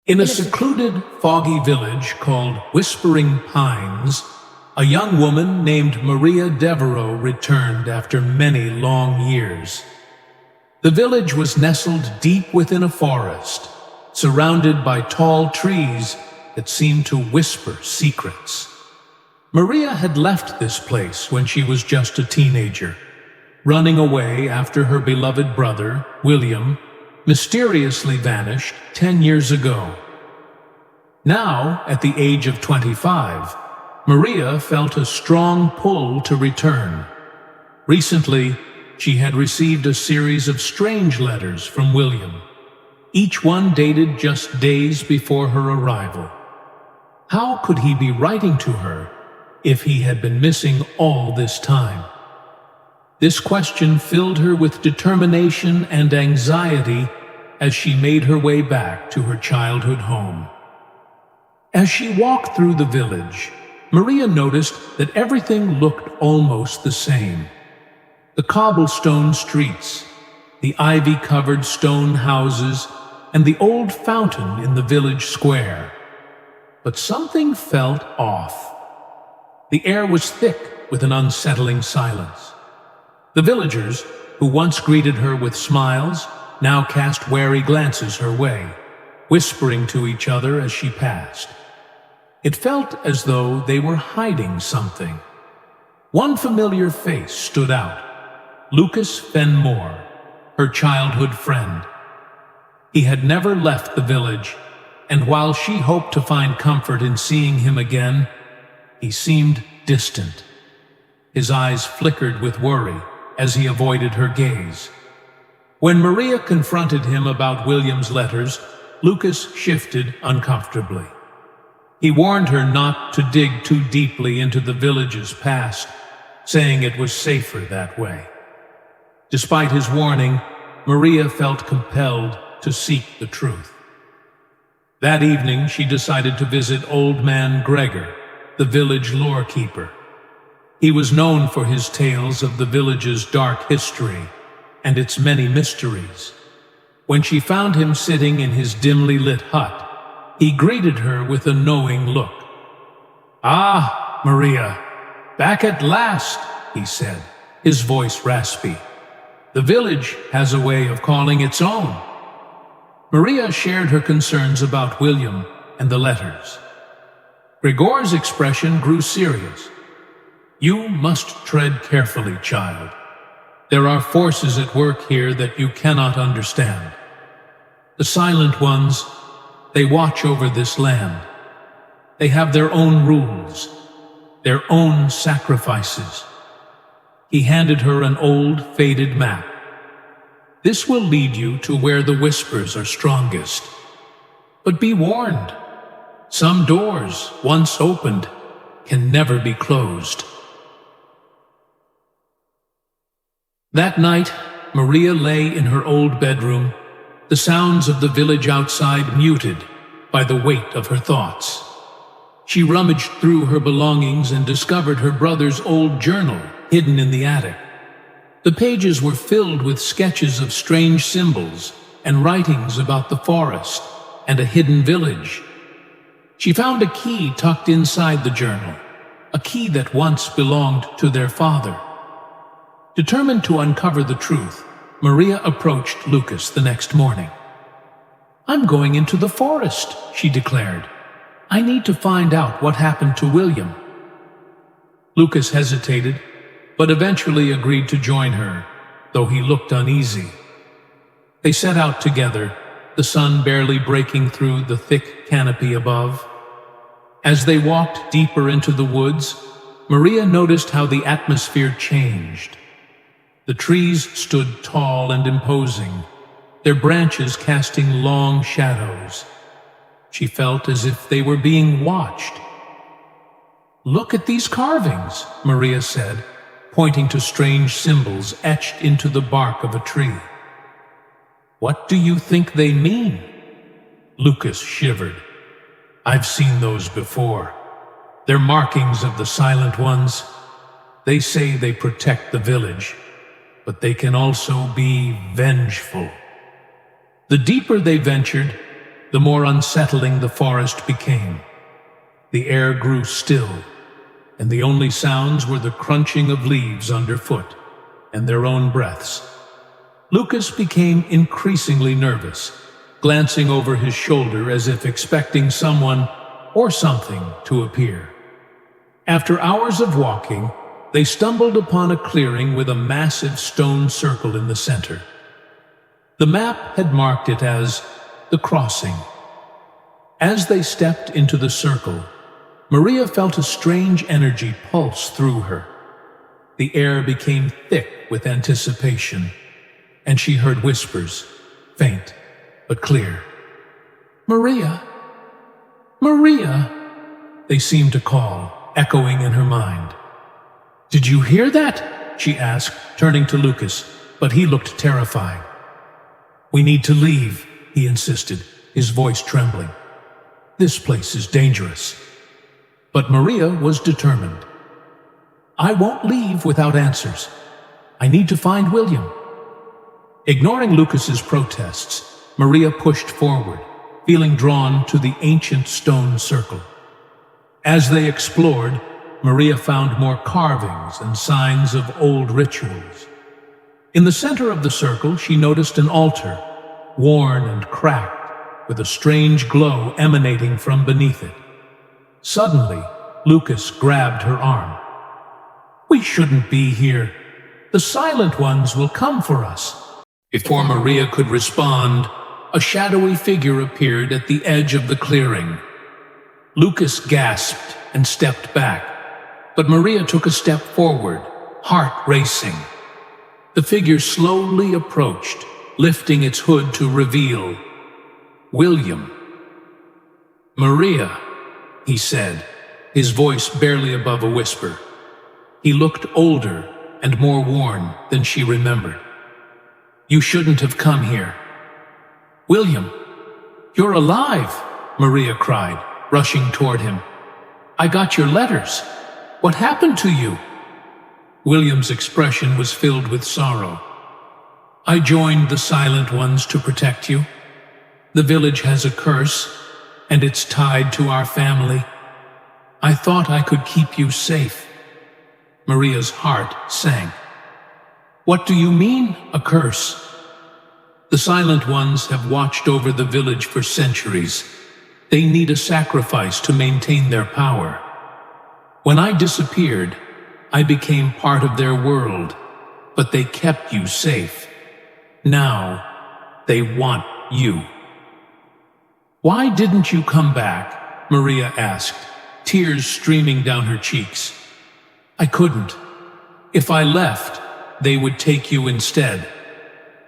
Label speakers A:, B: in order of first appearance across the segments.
A: In a secluded, foggy village called Whispering Pines, a young woman named Maria Devereaux returned after many long years. The village was nestled deep within a forest, surrounded by tall trees that seemed to whisper secrets. Maria had left this place when she was just a teenager, running away after her beloved brother, William, mysteriously vanished 10 years ago. Now, at the age of 25, Maria felt a strong pull to return. Recently, she had received a series of strange letters from William, each one dated just days before her arrival. How could he be writing to her if he had been missing all this time? This question filled her with determination and anxiety as she made her way back to her childhood home. As she walked through the village, Maria noticed that everything looked almost the same. The cobblestone streets, the ivy-covered stone houses, and the old fountain in the village square. But something felt off. The air was thick with an unsettling silence. The villagers, who once greeted her with smiles, now cast wary glances her way, whispering to each other as she passed. It felt as though they were hiding something. One familiar face stood out: Lucas Fenmore, her childhood friend. He had never left the village, and while she hoped to find comfort in seeing him again, he seemed distant. His eyes flickered with worry as he avoided her gaze. When Maria confronted him about William's letters, Lucas shifted uncomfortably. He warned her not to dig too deeply into the village's past, saying it was safer that way. Despite his warning, Maria felt compelled to seek the truth. That evening, she decided to visit Old Man Gregor, the village lore-keeper. He was known for his tales of the village's dark history and its many mysteries. When she found him sitting in his dimly lit hut, he greeted her with a knowing look. "Ah, Maria, back at last," he said, his voice raspy. "The village has a way of calling its own." Maria shared her concerns about William and the letters. Gregor's expression grew serious. "You must tread carefully, child. There are forces at work here that you cannot understand. The Silent Ones, they watch over this land. They have their own rules, their own sacrifices." He handed her an old, faded map. "This will lead you to where the whispers are strongest. But be warned, some doors, once opened, can never be closed." That night, Maria lay in her old bedroom, the sounds of the village outside muted by the weight of her thoughts. She rummaged through her belongings and discovered her brother's old journal hidden in the attic. The pages were filled with sketches of strange symbols and writings about the forest and a hidden village. She found a key tucked inside the journal, a key that once belonged to their father. Determined to uncover the truth, Maria approached Lucas the next morning. "I'm going into the forest," she declared. "I need to find out what happened to William." Lucas hesitated, but eventually agreed to join her, though he looked uneasy. They set out together, the sun barely breaking through the thick canopy above. As they walked deeper into the woods, Maria noticed how the atmosphere changed. The trees stood tall and imposing, their branches casting long shadows. She felt as if they were being watched. "Look at these carvings," Maria said, pointing to strange symbols etched into the bark of a tree. "What do you think they mean?" Lucas shivered. "I've seen those before. They're markings of the Silent Ones. They say they protect the village, but they can also be vengeful." The deeper they ventured, the more unsettling the forest became. The air grew still, and the only sounds were the crunching of leaves underfoot and their own breaths. Lucas became increasingly nervous, glancing over his shoulder as if expecting someone or something to appear. After hours of walking, they stumbled upon a clearing with a massive stone circle in the center. The map had marked it as the crossing. As they stepped into the circle, Maria felt a strange energy pulse through her. The air became thick with anticipation, and she heard whispers, faint but clear. "Maria! Maria!" they seemed to call, echoing in her mind. "Did you hear that?" she asked, turning to Lucas, but he looked terrified. "We need to leave," he insisted, his voice trembling. "This place is dangerous." But Maria was determined. "I won't leave without answers. I need to find William." Ignoring Lucas's protests, Maria pushed forward, feeling drawn to the ancient stone circle. As they explored, Maria found more carvings and signs of old rituals. In the center of the circle, she noticed an altar, worn and cracked, with a strange glow emanating from beneath it. Suddenly, Lucas grabbed her arm. "We shouldn't be here. The Silent Ones will come for us." Before Maria could respond, a shadowy figure appeared at the edge of the clearing. Lucas gasped and stepped back, but Maria took a step forward, heart racing. The figure slowly approached, lifting its hood to reveal William. "Maria," he said, his voice barely above a whisper. He looked older and more worn than she remembered. "You shouldn't have come here." "William, you're alive!" Maria cried, rushing toward him. "I got your letters. What happened to you?" William's expression was filled with sorrow. "I joined the Silent Ones to protect you. The village has a curse, and it's tied to our family. I thought I could keep you safe." Maria's heart sank. "What do you mean, a curse?" "The Silent Ones have watched over the village for centuries. They need a sacrifice to maintain their power. When I disappeared, I became part of their world, but they kept you safe. Now, they want you." "Why didn't you come back?" Maria asked, tears streaming down her cheeks. "I couldn't. If I left, they would take you instead."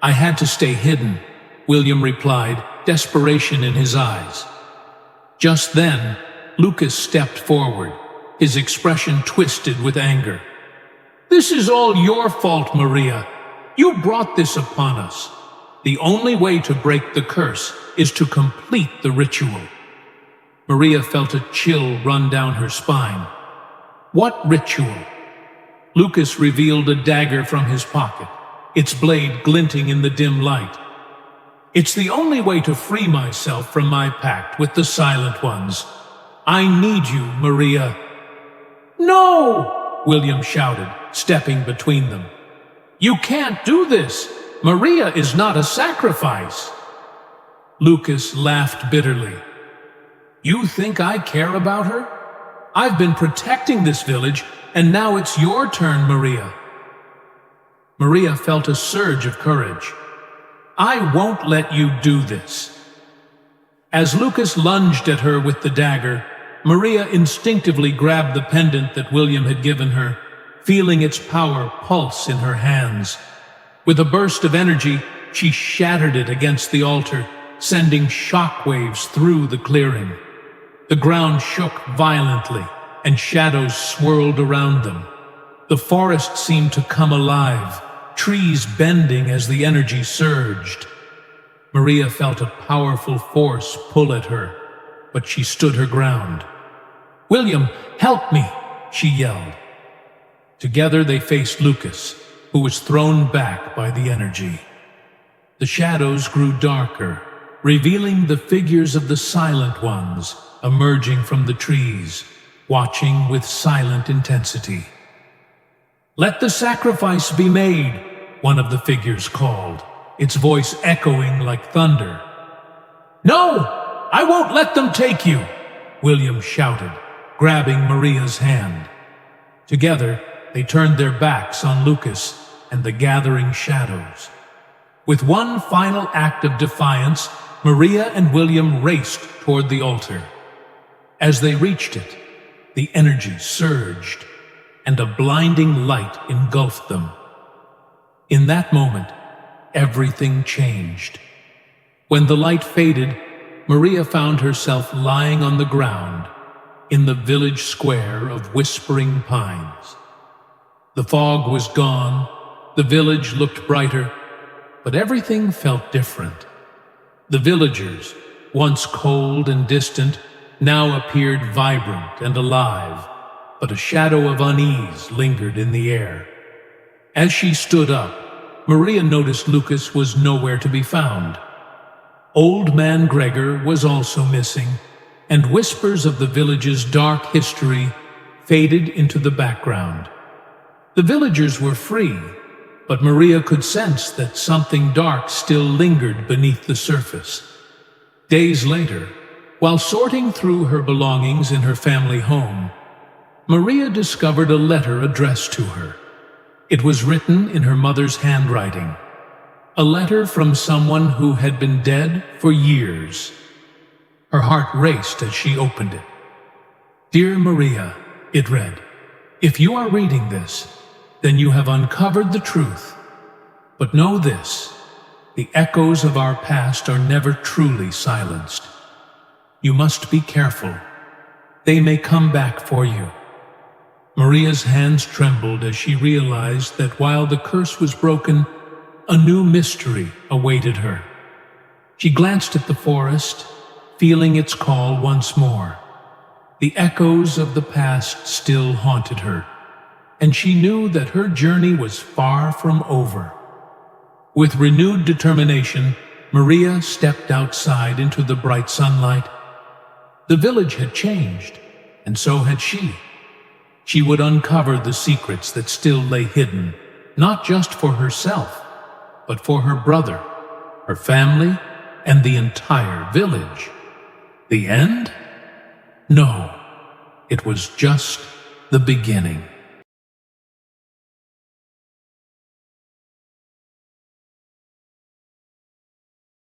A: "I had to stay hidden," William replied, desperation in his eyes. Just then, Lucas stepped forward, his expression twisted with anger. "This is all your fault, Maria. You brought this upon us. The only way to break the curse is to complete the ritual." Maria felt a chill run down her spine. "What ritual?" Lucas revealed a dagger from his pocket, its blade glinting in the dim light. "It's the only way to free myself from my pact with the Silent Ones. I need you, Maria." "No!" William shouted, stepping between them. "You can't do this! Maria is not a sacrifice!" Lucas laughed bitterly. "You think I care about her? I've been protecting this village, and now it's your turn, Maria." Maria felt a surge of courage. "I won't let you do this." As Lucas lunged at her with the dagger, Maria instinctively grabbed the pendant that William had given her, feeling its power pulse in her hands. With a burst of energy, she shattered it against the altar, sending shockwaves through the clearing. The ground shook violently, and shadows swirled around them. The forest seemed to come alive, trees bending as the energy surged. Maria felt a powerful force pull at her, but she stood her ground. "William, help me!" she yelled. Together they faced Lucas, who was thrown back by the energy. The shadows grew darker, revealing the figures of the silent ones emerging from the trees, watching with silent intensity. "Let the sacrifice be made," one of the figures called, its voice echoing like thunder. "No, I won't let them take you," William shouted, grabbing Maria's hand. Together, they turned their backs on Lucas and the gathering shadows. With one final act of defiance, Maria and William raced toward the altar. As they reached it, the energy surged, and a blinding light engulfed them. In that moment, everything changed. When the light faded, Maria found herself lying on the ground in the village square of Whispering Pines. The fog was gone, the village looked brighter, but everything felt different. The villagers, once cold and distant, now appeared vibrant and alive, but a shadow of unease lingered in the air. As she stood up, Maria noticed Lucas was nowhere to be found. Old Man Gregor was also missing, and whispers of the village's dark history faded into the background. The villagers were free, but Maria could sense that something dark still lingered beneath the surface. Days later, while sorting through her belongings in her family home, Maria discovered a letter addressed to her. It was written in her mother's handwriting, a letter from someone who had been dead for years. Her heart raced as she opened it. "Dear Maria," it read, "if you are reading this, then you have uncovered the truth. But know this, the echoes of our past are never truly silenced. You must be careful. They may come back for you." Maria's hands trembled as she realized that while the curse was broken, a new mystery awaited her. She glanced at the forest, feeling its call once more. The echoes of the past still haunted her, and she knew that her journey was far from over. With renewed determination, Maria stepped outside into the bright sunlight. The village had changed, and so had she. She would uncover the secrets that still lay hidden, not just for herself, but for her brother, her family, and the entire village. The end? No, it was just the beginning.